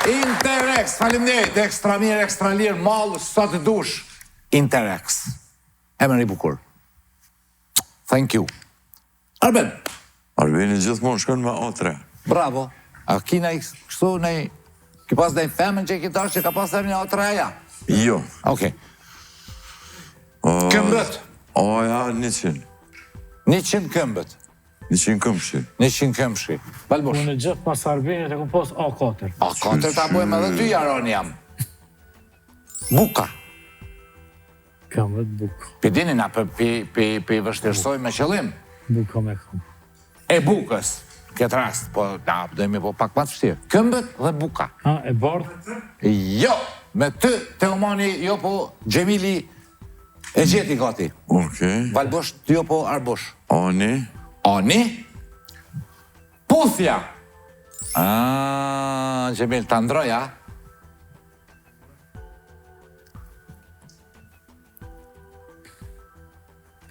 Interex, faleminderit, ekstra mirë, ekstra lirë, mallë, sa të dush. Interex. Emri i bukur. Thank you. Arben. Arbeni gjithmonë shkon me A3. Bravo. A kina i kështu në ki pas dhe i femën që i kitar që ka pas emrin A3-ja? Jo. Okej. Këmbët. Oja 100. 100 këmbët. 100 këmbshi. 100 këmbshi. Balbosh. Unë gjithë pas Arbenit e ku pos A4. A4 ta bojmë edhe ty, Jaron jam. Buka. Këmbët buka. Pidini na për vështirësoj me qëllim. Buka me këmbë. E bukës. Këtë rast, po na dojmë po pak më të vështirë. Këmbët dhe buka. E bardhë? Jo, me të Teomani, jo po Gjemili e gjeti gati. Okej. Balbosh, ty jo po Arbosh. Ani. Ani? Puthja. Gjemil, të ndroja.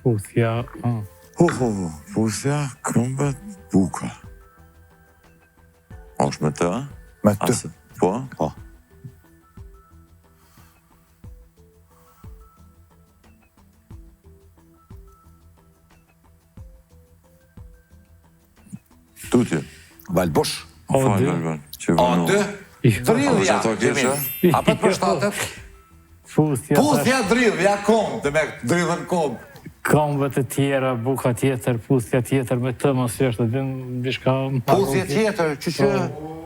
Puthja, Puthja, këmbët, buka. Është me të, a? Me të. Po? Po. Tutje. Balbosh. Falë, Alban. A2. Dridhja, Ato Gjemil. kisha? A për përshtatet? Puthja dridhja, kom, dhe me dridhën kom. Këmbët e tjera, buka tjetër, puthja tjetër, me të mos është të din bishka... Puthje tjetër, që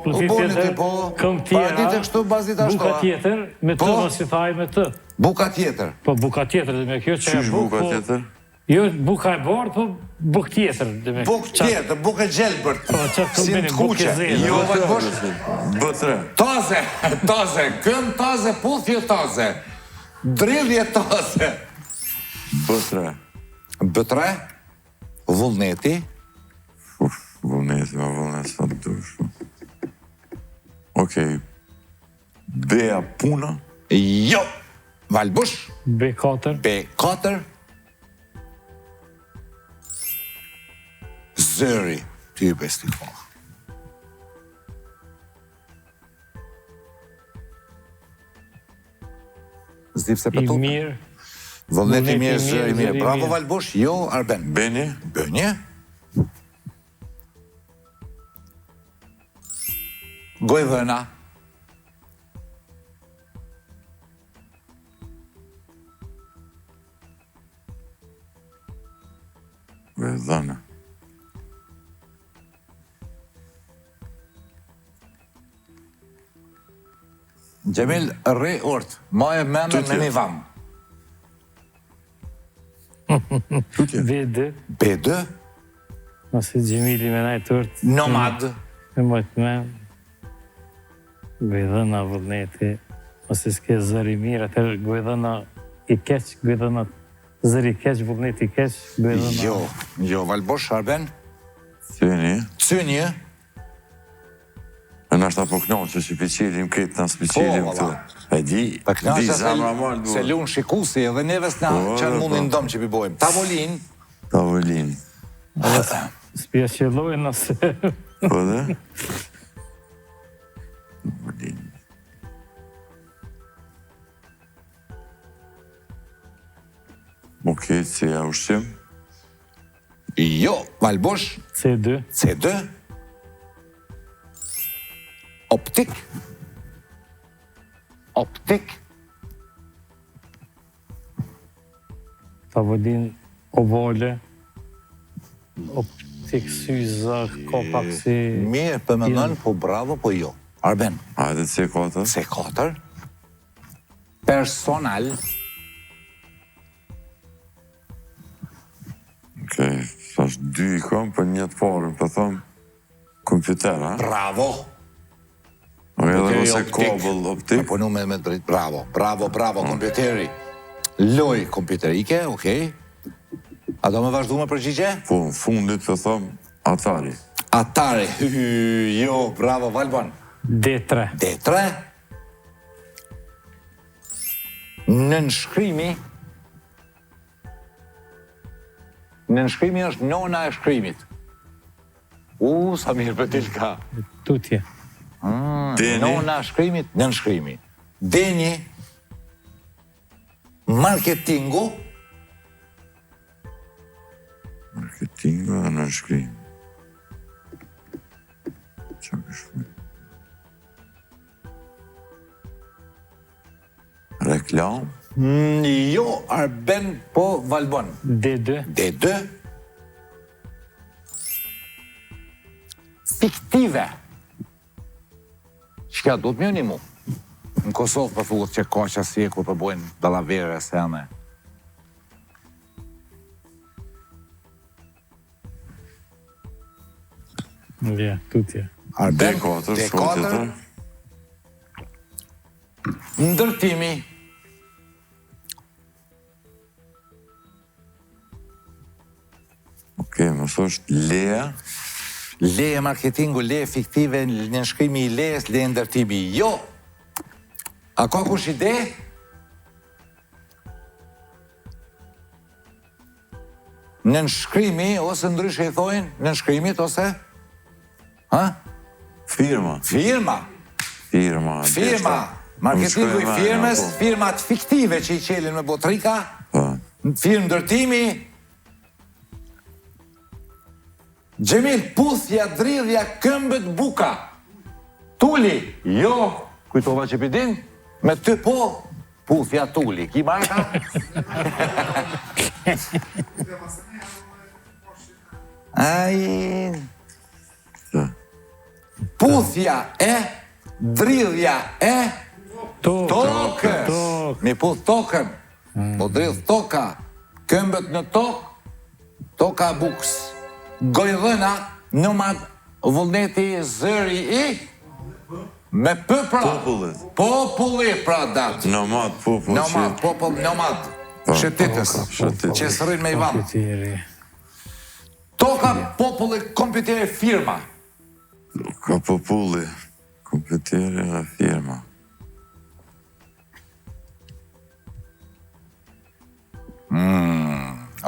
Puthje tjetër, këmbë tjera, Partite kështu bazit ashtu. buka tjetër, me të mos i thaj me të. Buka tjetër. Po, buka tjetër, dhe me kjo që... Qysh buka tjetër? Jo, buka e bardë, po buk tjetër. Buk tjetër, buk e gjelbërt. Po, qatë këmbini, buk e zezë. Jo, Balbosh. B3. Taze, këmbë taze, puthje taze. Dridhje taze. B3. B3, vullneti. Vullneti, sa të dush. Okej. B-a puna. Jo. Balbosh. B4. B4. Zëri. Ty besti po. Zdip se për I tupë. mirë. Vullneti mirë, mirë, zëri mirë. zëri Bravo, mirë. Balbosh. Jo, Arben. Beni. Bënje. Gojdhëna. Vedhana. Gjemil, rri urt. Ma e mene me një vam. B2. B2. Nëse Gjemili me najtë urt. Nomad. Me mojtë me. Gojdhëna vullneti. Ose s'ke zëri mirë, atër gojdhëna i keq, gojdhëna zëri keq, vullneti keq, gojdhëna... Jo, Balbosh, Arben. Cyni. Cynje. E nashta po knoqë që piqirim këtë nësë piqirim Po, këtë. E di zamra malë se lunë shikusi edhe neve s'na që në mundin dëmë që pibojmë. Tavolin. Tavolin. S'pja qëlloj nëse... Po dhe? Tavolin. Okej, C-a ushqim. Jo, Balbosh. C2. C2. Optik. Optik. Tavolin ovale. Optik syza, ka pak si... Mirë, për më nënë, po bravo, po jo. Arben. Hajde C4. C4. Personal. Okej, thash 2 i kom, për një të parën, për thëmë, kompjuter, ha? Bravo. Edhe ose kabel optik. Po nu me drejt, bravo, kompjuteri. Loj kompjuterike, okej. A do me vazhdu me përgjigje? Po, në fundit, për thëmë, Atari. Atari, jo, bravo, Valbon. D3. D3. Në nënshkrimi. Në nënshkrimi është nona e shkrimit. Sa mirë për t'i ka. Tutje. Deni. Nona shkrimit, nënshkrimi. Deni, marketingu, Marketingu dhe nënshkrim. Qa kështu? Reklam? jo, Arben, po Valbon. D2. D2, fiktive. Çka do të më jeni mu? Në Kosovë për thuhet që ka që si e kur përbojnë dallavere se janë. Ja, tutje. Arben, D4, D4, shko tjetër. ndërtimi, Okej, më thosh leja, leje marketingu, leje fiktive, nënshkrimi i lejes, leje ndërtimi. Jo! A ka kush ide? Nënshkrimi, ose ndryshe i thojnë, nënshkrimit, ose? Ha? firma. Firma. Firma. Firma. Marketingu i firmës, firmat fiktive që i qelin me botrika, Po. firmë ndërtimi, Gjemil, puthja, dridhja, këmbët, buka. Tuli, jo, kujtova që pidin, me ty po, puthja, tuli. Ki marka? Ai... Puthja e, dridhja e, tokës. Mi puth tokën, po dridh toka, këmbët në tokë, toka bukës. Gojdhëna, nomad, vullneti, zëri i, me pë pra. Popullit. Populli pra datë. Nomad, popull Nomad, që... popull, nomad. Po, Shëtitës, po, shëtitës. që sërin me i vanë. Kompjuteri. Toka, populli, kompjuteri, firma. Ka populli, kompjuteri dhe firma.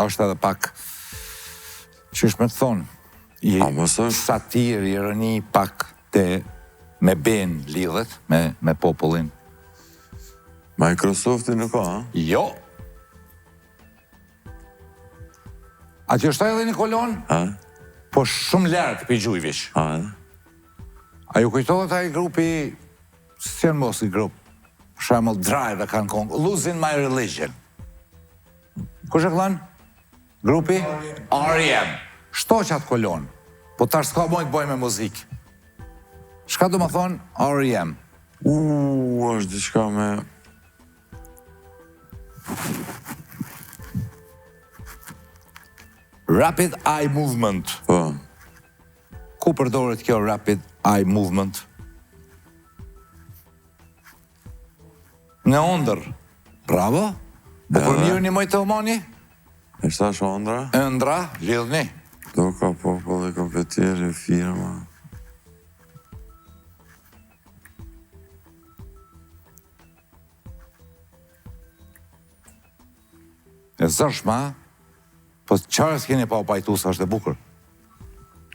është edhe pak, qysh me të thonë, A, mos është? satir, ironi pak te me ben lidhet, me popullin. Microsofti nuk ka, ha? Jo. A që është edhe një kolon, Ha? po shumë lartë për gjujvish. Ha? A ju kujtohet ai grupi, si janë mos i grup, për shembull Drive e kanë kongë, Losing My Religion. Kush e këllon? Grupi? R.E.M. Shto që atë kolon, po tash s'ka mojtë boj me muzikë. Shka do më thonë R.E.M. është diçka me... Rapid Eye Movement. Po, Ku përdoret kjo Rapid Eye Movement? Në ondër. Bravo. Po për mirë një mojtë të omani? e shta shondra? Ëndra, lidhni. Do ka populli, kompjuteri, firma... E zërshma, po qarë s'keni pa u pajtu sa është e bukur.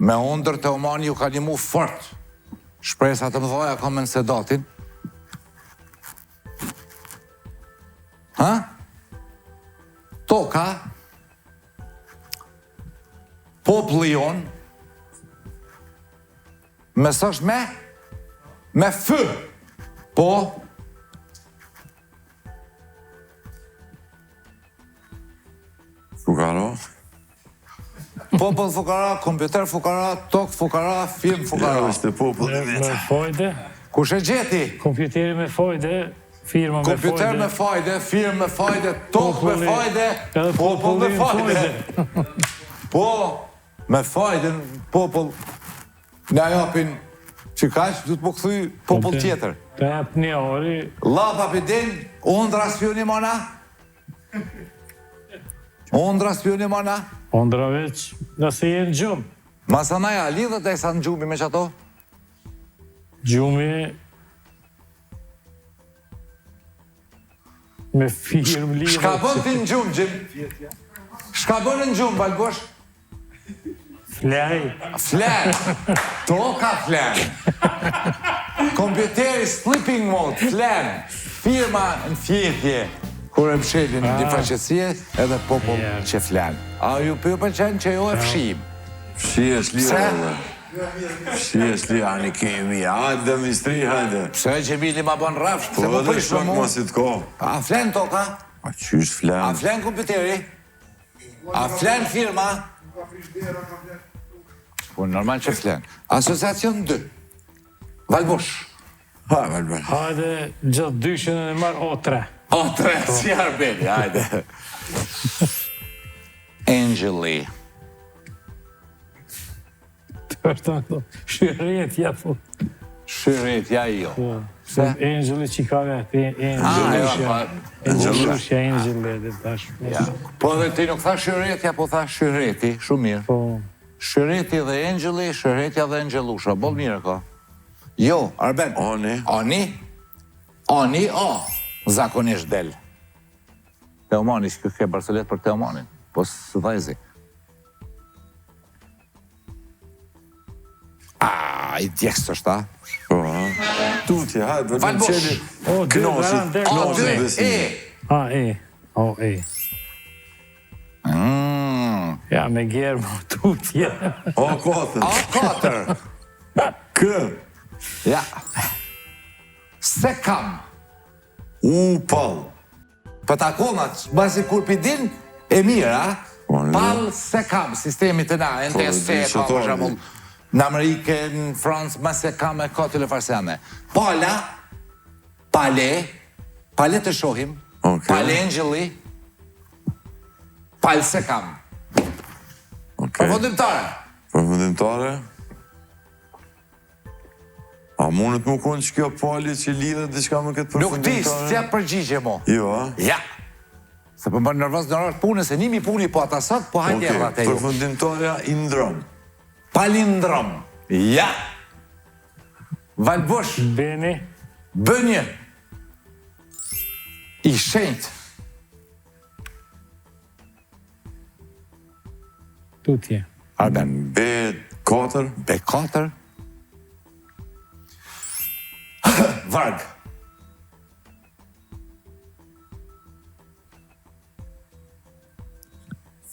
Me ondër të omani ju ka një mu fort. Shpresa të mëdhaja ka me në sedatin. Ha? Toka, populli jon, me s'është me fë, po, Fukaro? popull fukara, kompjuter fukara, tokë fukara, film fukara. është e populli Me vjetë. fojde, Kush e gjeti? kompjuteri me fojde, firma me fojde. Kompjuter me fajde, firmë me fajde, tokë me Populli- fajde, edhe popull me populli me fajde. Po, me fajden, popull, na japin që kaq, du të më këthuj popull tjetër. Të jap një ori, Lapa pidin, ondra spioni mana? Ondra spioni mana? ondra veç, nëse jenë gjumë. Masanaja, lidhët e sa në gjumi me që ato? Gjumi me firmë lidhë. Shka bën ti në gjumë, Gjim? Shka bën në gjumë, Balbosh? Flaj. Flen. Toka flen. Kompjuteri sleeping mode, flen, firma në fjetje, kur e mshelin një faqetësie, edhe popull që flen. A ju pëlqen që jo e fshim? Fshi e shli, hajde. Fshi e shli, ani kemi, hajde, mistri, hajde. Pse që Mili ma bën rafsh, Po se po edhe prish me shok mu. masit ko. A flen toka? A qysh A flen? flen kompjuteri? A flen firma? Po normal që flen. Asociacion 2. Valbush. Ha, Valbush. Hajde, gjatë dyshën e marë o 3. O, 3, si Arbeli, hajde. Angeli. Për të në shyrjetja, po. Shëretja jo. Se Angeli që ka vetë, Angelusha, Angeli, dhe tash. Po dhe ti nuk tha shëretja, po tha shëreti, shumë mirë. Po, Shëreti dhe Angeli, shëretja dhe Angelusha, bol mirë ka. Jo, Arben. Oni. Oni? Oni, o. Zakonisht del. Teomani, që ke Barcelet për Teomanin. Po së dhajzi. I djekës është ta. Po, ha. Tutje, hajde, vëllëm Valbush. qeli. O, dy, Knosit, garan, der, O, knosit 2, besim. e. a, e. O, e. Ja, me gjerë më tutje. O, kotën. O, 4. Kë. Ja. Se kam. U, pal. Për takonat, basi kur pidin, e mira, Po, ne. pal se kam, sistemi të na, NTSC, di ka që për to, shembull, në Amerike, në Francë, ma se kam e ka të lefarseme. Pala, pale të shohim, Okej. pale Angeli, pal se kam. Okej. Përfundimtare. Përfundimtare. A mundet më konë që kjo pali që lidhe diçka më këtë Nuk di, përfundimtare? s'ja përgjigje mo. Jo, a? Ja. Se për bërë nërvës në orë punë, se nimi puni po ata sot, po hajtë Okej, erë atë ju. përfundimtarja i ndrom. Palindrom. Ja. Valbush. Beni, Bënje. I shenjt. tutje. Arben. B4. B4. Varg.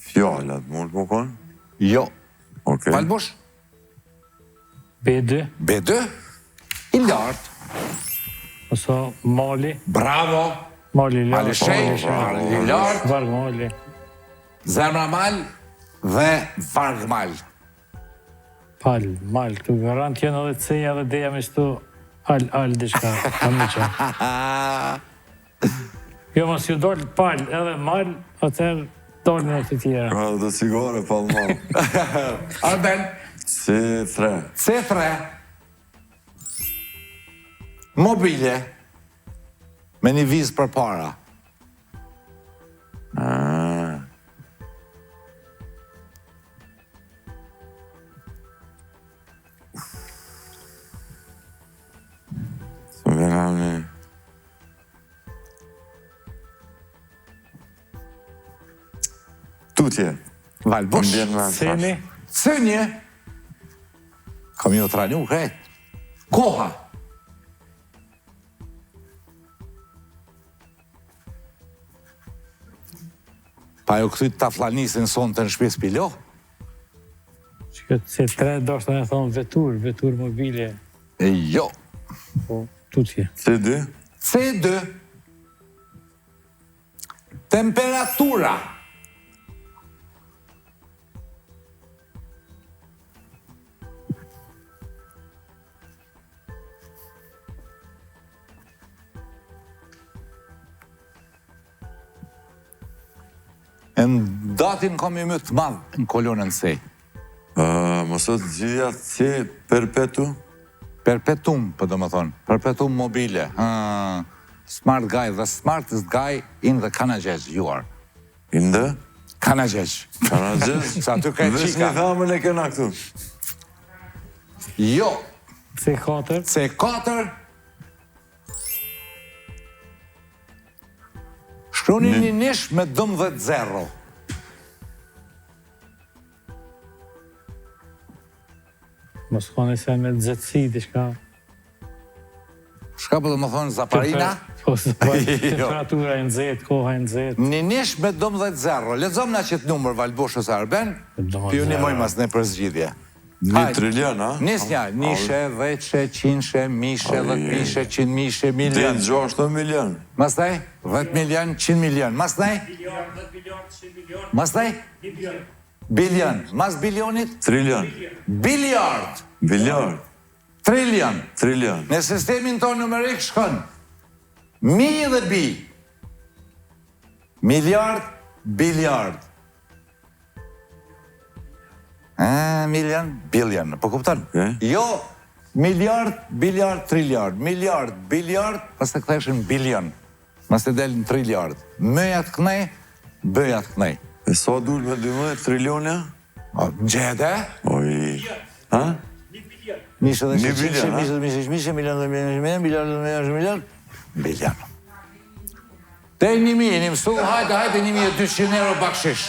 Fjallat, mund më konë? Jo. Okej. Valbush. B2, B2. I lartë. ose Mali, Bravo. Mali Mali lartë, shenjt. I lartë. Varg Mali, Zemra mal dhe varg mal. Pal, Mal, këtu garant janë edhe C-ja dhe D-ja me shtu Al, diçka, kam në qa. Jo, mos ju dollë Pal, edhe Mal, atëherë dollë në të tjera. Ka dhe cigare, palma. Arben. C3. C3. Mobile. Me një vizë për para. Së më vjen një... Tutje. Valbush. Më vjen me Ceni, Cënje. Kam ju të ranu, krejt. Koha. Pa ju këthy të flanisin sonë të në shpjes pilo? që këtë C3 do është të me thonë vetur mobile, E jo. po tutje. C2. C2. Temperatura. Në datin kam i më të madhë në kolonën C. Mësot gjithja C perpetu. Perpetuum, për do më thonë. Perpetuum mobile. Smart guy. The smartest guy in the Kanagjes you are. Inde. Kanagjes. Kanagjes. Sa ty ka e Vesh qika. një thamën e kena këtu. Jo. C4, C4. Shkroni një nish me 12-0. mos kone se me dzëtësi, diçka. Shka po do më thonë Zaparina? Temperatura e nxehtë, koha e nxehtë. Një nish me 12-0. Lexom na qëtë numër Valboshës Arben, pju një moj mas në për zgjidhje. 1 trilion, a? Nisja, nishe, dheqe, qinshe, mishe, 10 mishe, 100 mishe, milion. 6 milion. Mastaj, 10 milion, 100 milion. Mastaj? Mastaj? Bilion. Mas bilionit? Trilion. Biliard. Bilion. Trilion. Trilion. Në sistemin tonë numerik shkon mi dhe bi. Miliard, biliard. Milion, bilion. Po kupton? Jo, miliard, biliard, triliard. Miliard, biliard, pas të këtheshin bilion. Mas të delin triliard. Mëjat kënej, bëjat kënej. E sa dul me 12 trilionja? Gjede? Oj. Ha? Mishe dhe Një qinshe, bilion, mishe dhe mishe, milion dhe milion. Bilion. Te 1.000, një mësu, hajde 1.200 euro bakshish.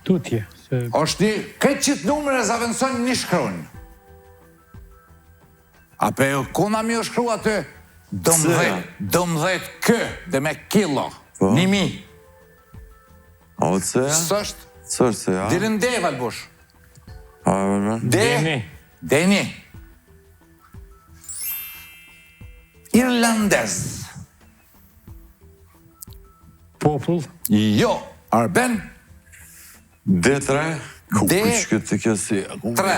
Tutje. Është një, këtë qitë numër e zavendëson një shkron. Ape kuna mi o shkru aty, 12 kë, dhe me kilo, 1.000. A o të se? Sështë, Sështë se, a? dilin de, Valbosh. A, vërmen? Deni. Deni. Irlandez. Popull. Jo, Arben, D3? Ku D- këtë të kjo si? 3.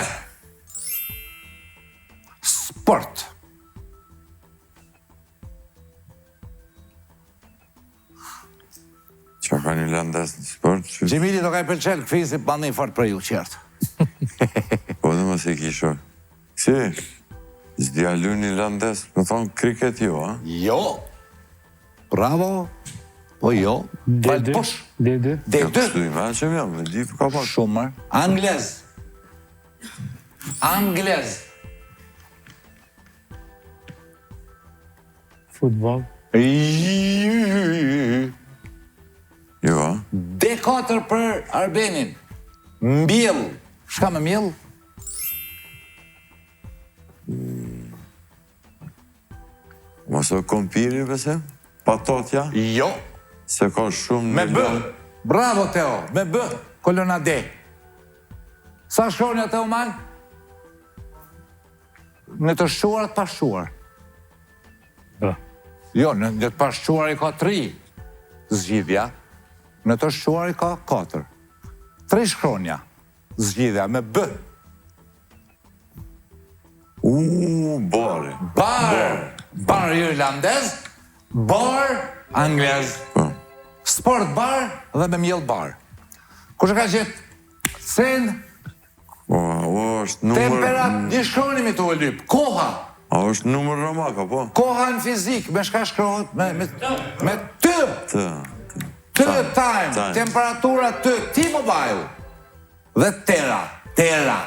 Sport. Qa ka një landes në sport? Gjemili do ka i pëlqen, këfizi bani fort për ju qertë. Po dhe më se kisho. Si? Zdjallu një landes, më thonë kriket jo, a? Jo. Bravo. Po jo. Valbosh. D2. Ja, D2. kështu i me, që më jam, me di ka pak. Shumër. Anglez. Anglez. Futbol. Jo, a? D4 për Arbenin. Mbjell. Shka me mjell? Mos o kompiri, pëse? Patotja? Jo. Se ka shumë Me B. milion. Bravo, Teo. Me B. Kolona D. Sa shkronja, Teo Man? Në të shquar, të pashquar. B. Jo, në të pashquar i ka 3 zgjidhja. Në të shquar i ka 4. 3 shkronja. Zgjidhja me B. Bari. Bar irlandez, bar anglez. Po. Sport bar dhe me mjell bar. Kush e ka gjithë? Sen, O është numër... temperat, një shkronimi të ullip. Koha. A është numër romaka, po? Koha në fizik, me shka shkrohet, me të. Të time, temperatura të, T-Mobile. Dhe tera.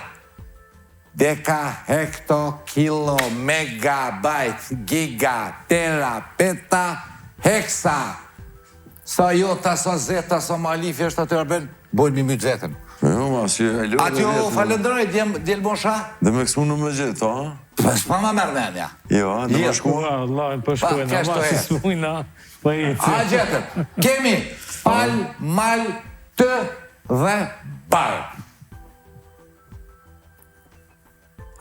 Deka, hekto, kilo, megabajt, giga, tera, peta, heksa. Sa jota, sa zeta, sa malifi është aty Arben, bojnë mi my zetën. Jo, ma, si e lërë Ati o falendroj, djelë mosha? Dhe me kësmu në me gjithë, a? S'pa ma mërë menja. Jo, a, dhe me shkua? Allah, për shkojnë, kesh ama të si ecë. s'mujna, për i A gjetëm, kemi pal, mal, të dhe bar.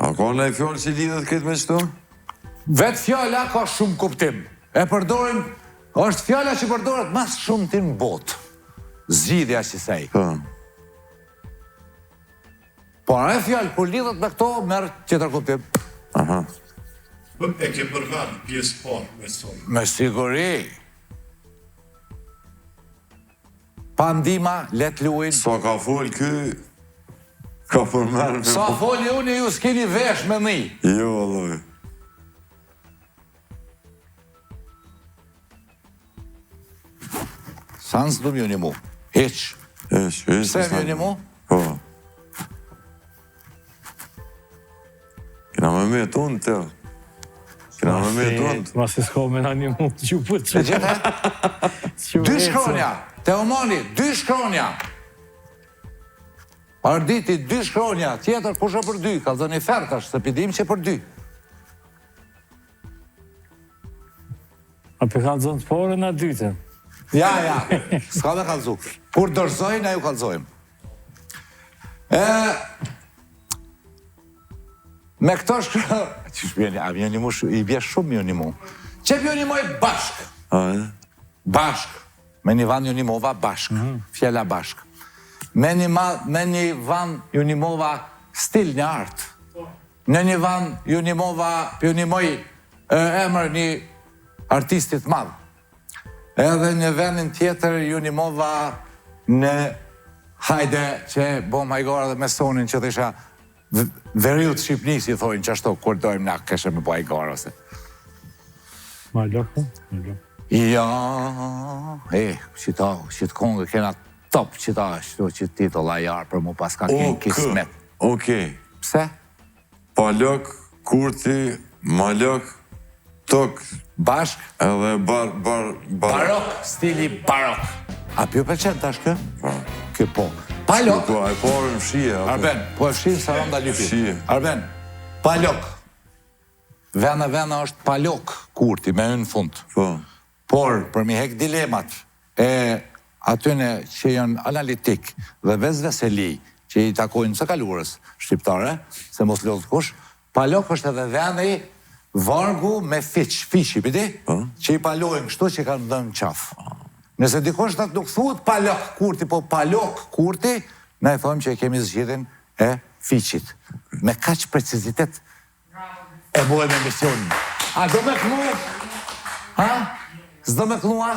A ka në e fjallë që lidhet këtë me qëto? Vetë fjalla ka shumë kuptim. E përdorim, është fjalla që përdoret mas shumë të në botë. Zgjidhja që sej. Po. Por e fjallë, kur lidhet me këto, merë tjetër kuptim. Aha. E ke përgat pjesë parë me sonë. Me siguri. Pa ndima, let luin. Sa ka folë ky, ka përmerë me... Sa foli unë, ju s'keni vesh me mi. Jo, alloj. Sa nësë du mjoni mu? Heq. Pse mjoni mu? Po. Kena me tonë, Teo. Kena me tonë. Ma se s'ka me në një mund që për që. E gjithë? 2 shkronja. Teomoni, 2 shkronja. Arditi, 2 shkronja. Tjetër, kusha për 2. Ka dhe një fertash, se pidim që për 2. A për kalzon të porën a dytën? Ja, s'ka me kalzu. Kur dorëzojnë, a ju kalzojmë. Me këto shkë... Që shpjeni, a mjë një mu, i bje shumë mjë një mu. Që mjë një moj bashk. Bashk. Me një van ju një mova bashk. Fjela bashk. Me një van ju një mova stil një artë. Në një van ju një mova ju një moj emër një artistit madhë. Edhe një venin tjetër ju një mova në hajde që bo majgora dhe me sonin që të isha veriut Shqipnis i thojnë që ashtu kur dojmë na këshë me bo majgora ose. Malok, Ja, qita kongë kena top qita ashtu që titulla jarë për mu pas ka kënë kismet. Okej. Pse? Palok, kurti, malok, tok, Bashk? edhe Barok, stili barok. A pjo përqen tash kë? Kë po. Palok. Po, e porën fshie. Arben, po e fshin sa rënda lypi. Fshie. Arben, palok. Vena është palok, kurti, me në fund. Po. Por, për mi hek dilemat, atyne që janë analitik dhe veseli, që i takojnë së kalurës shqiptare, se mos lodhë kush, palok është edhe veni vargu me fishi, piti, që i palojnë kështu që i kanë dënë qafë. Nëse dikosh të nuk thuhet palok kurti, po palok kurti, ne e thojmë që i kemi zgjidhin e fiqit. Me kaq precizitet e bojmë emisionin. A do me knu? Ha? S'do me knua?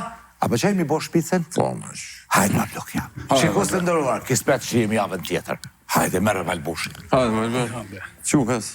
A për që e mi bo shpicen? Po, mësh. Hajde ma blok jam. Shiko se ndëruar, kispet që jemi javën tjetër. Hajde, merë valbushin. Hajde, mësh. Qukas.